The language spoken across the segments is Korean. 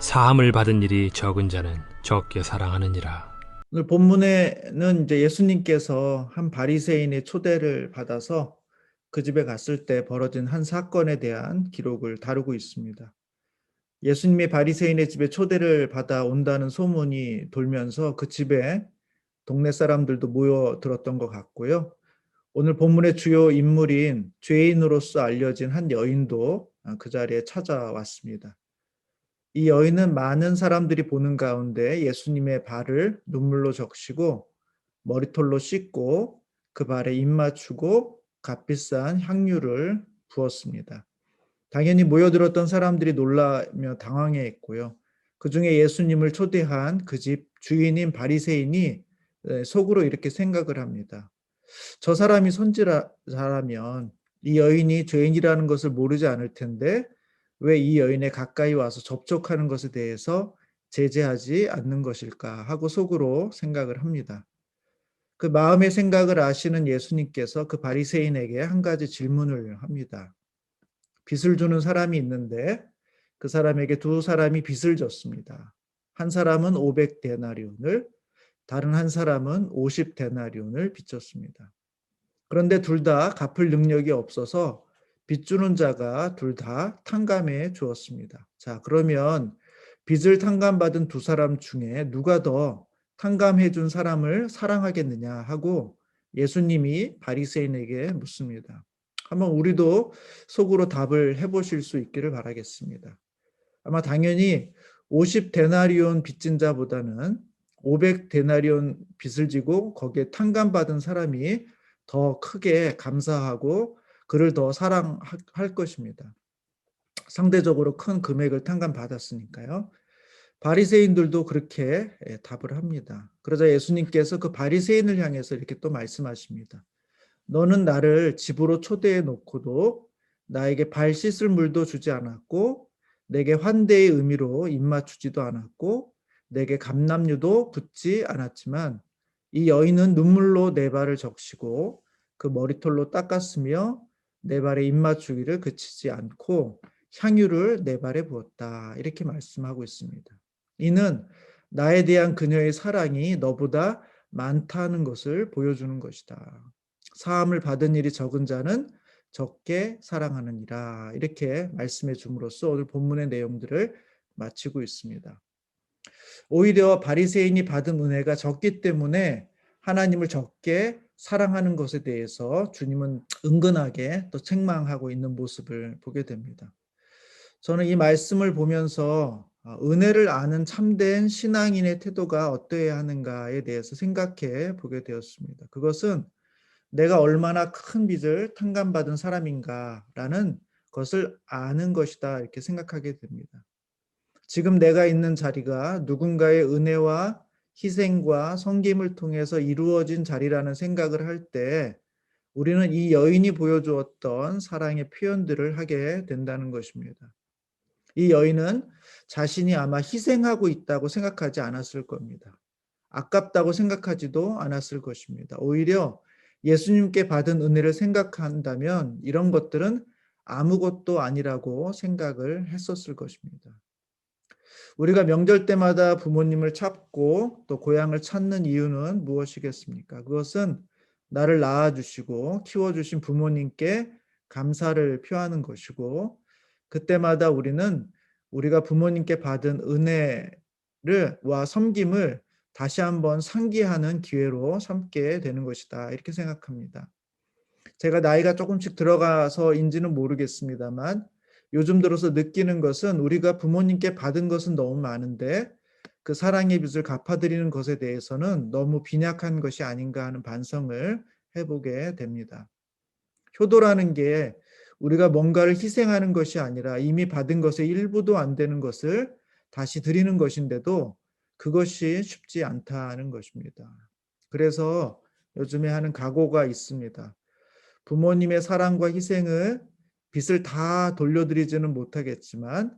사함을 받은 일이 적은 자는 적게 사랑하느니라. 오늘 본문에는 이제 예수님께서 한 바리새인의 초대를 받아서 그 집에 갔을 때 벌어진 한 사건에 대한 기록을 다루고 있습니다. 예수님이 바리새인의 집에 초대를 받아 온다는 소문이 돌면서 그 집에 동네 사람들도 모여들었던 것 같고요. 오늘 본문의 주요 인물인 죄인으로서 알려진 한 여인도 그 자리에 찾아왔습니다. 이 여인은 많은 사람들이 보는 가운데 예수님의 발을 눈물로 적시고 머리털로 씻고 그 발에 입 맞추고 값비싼 향유를 부었습니다. 당연히 모여들었던 사람들이 놀라며 당황해했고요. 그 중에 예수님을 초대한 그 집 주인인 바리새인이 속으로 이렇게 생각을 합니다. 저 사람이 선지자라면 이 여인이 죄인이라는 것을 모르지 않을 텐데 왜 이 여인에 가까이 와서 접촉하는 것에 대해서 제재하지 않는 것일까 하고 속으로 생각을 합니다. 그 마음의 생각을 아시는 예수님께서 그 바리새인에게 한 가지 질문을 합니다. 빚을 주는 사람이 있는데 그 사람에게 두 사람이 빚을 졌습니다. 한 사람은 500데나리온을, 다른 한 사람은 50데나리온을 빚졌습니다. 그런데 둘 다 갚을 능력이 없어서 빚주는 자가 둘 다 탕감해 주었습니다. 자, 그러면 빚을 탕감받은 두 사람 중에 누가 더 탕감해 준 사람을 사랑하겠느냐 하고 예수님이 바리새인에게 묻습니다. 한번 우리도 속으로 답을 해보실 수 있기를 바라겠습니다. 아마 당연히 50데나리온 빚진 자보다는 500데나리온 빚을 지고 거기에 탕감받은 사람이 더 크게 감사하고 그를 더 사랑할 것입니다. 상대적으로 큰 금액을 탕감받았으니까요. 바리새인들도 그렇게 답을 합니다. 그러자 예수님께서 그 바리새인을 향해서 이렇게 또 말씀하십니다. 너는 나를 집으로 초대해 놓고도 나에게 발 씻을 물도 주지 않았고 내게 환대의 의미로 입맞추지도 않았고 내게 감람유도 붓지 않았지만 이 여인은 눈물로 내 발을 적시고 그 머리털로 닦았으며 내 발에 입맞추기를 그치지 않고 향유를 내 발에 부었다. 이렇게 말씀하고 있습니다. 이는 나에 대한 그녀의 사랑이 너보다 많다는 것을 보여주는 것이다. 사함을 받은 일이 적은 자는 적게 사랑하느니라. 이렇게 말씀해 줌으로써 오늘 본문의 내용들을 마치고 있습니다. 오히려 바리새인이 받은 은혜가 적기 때문에 하나님을 적게 사랑하는 것에 대해서 주님은 은근하게 또 책망하고 있는 모습을 보게 됩니다. 저는 이 말씀을 보면서 은혜를 아는 참된 신앙인의 태도가 어떠해야 하는가에 대해서 생각해 보게 되었습니다. 그것은 내가 얼마나 큰 빚을 탕감받은 사람인가라는 것을 아는 것이다 이렇게 생각하게 됩니다. 지금 내가 있는 자리가 누군가의 은혜와 희생과 섬김을 통해서 이루어진 자리라는 생각을 할 때 우리는 이 여인이 보여주었던 사랑의 표현들을 하게 된다는 것입니다. 이 여인은 자신이 아마 희생하고 있다고 생각하지 않았을 겁니다. 아깝다고 생각하지도 않았을 것입니다. 오히려 예수님께 받은 은혜를 생각한다면 이런 것들은 아무것도 아니라고 생각을 했었을 것입니다. 우리가 명절 때마다 부모님을 찾고 또 고향을 찾는 이유는 무엇이겠습니까? 그것은 나를 낳아주시고 키워주신 부모님께 감사를 표하는 것이고 그때마다 우리는 우리가 부모님께 받은 은혜와 섬김을 다시 한번 상기하는 기회로 삼게 되는 것이다. 이렇게 생각합니다. 제가 나이가 조금씩 들어가서인지는 모르겠습니다만 요즘 들어서 느끼는 것은 우리가 부모님께 받은 것은 너무 많은데 그 사랑의 빚을 갚아드리는 것에 대해서는 너무 빈약한 것이 아닌가 하는 반성을 해보게 됩니다. 효도라는 게 우리가 뭔가를 희생하는 것이 아니라 이미 받은 것의 일부도 안 되는 것을 다시 드리는 것인데도 그것이 쉽지 않다는 것입니다. 그래서 요즘에 하는 각오가 있습니다. 부모님의 사랑과 희생을 빚을 다 돌려드리지는 못하겠지만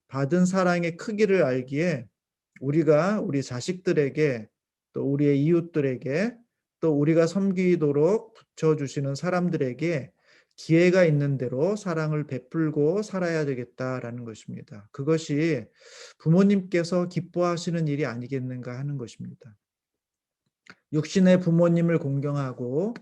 받은 사랑의 크기를 알기에 우리가 우리 자식들에게 또 우리의 이웃들에게 또 우리가 섬기도록 붙여주시는 사람들에게 기회가 있는 대로 사랑을 베풀고 살아야 되겠다라는 것입니다. 그것이 부모님께서 기뻐하시는 일이 아니겠는가 하는 것입니다. 육신의 부모님을 공경하고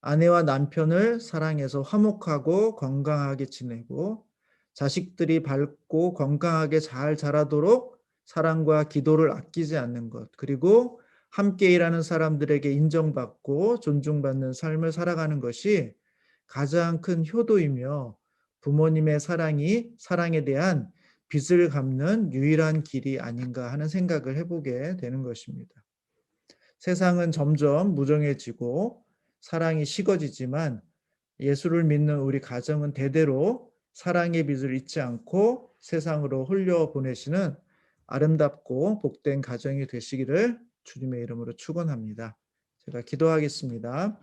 아내와 남편을 사랑해서 화목하고 건강하게 지내고 자식들이 밝고 건강하게 잘 자라도록 사랑과 기도를 아끼지 않는 것, 그리고 함께 일하는 사람들에게 인정받고 존중받는 삶을 살아가는 것이 가장 큰 효도이며 부모님의 사랑에 대한 빚을 갚는 유일한 길이 아닌가 하는 생각을 해보게 되는 것입니다. 세상은 점점 무정해지고 사랑이 식어지지만 예수를 믿는 우리 가정은 대대로 사랑의 빚을 잊지 않고 세상으로 흘려보내시는 아름답고 복된 가정이 되시기를 주님의 이름으로 축원합니다. 제가 기도하겠습니다.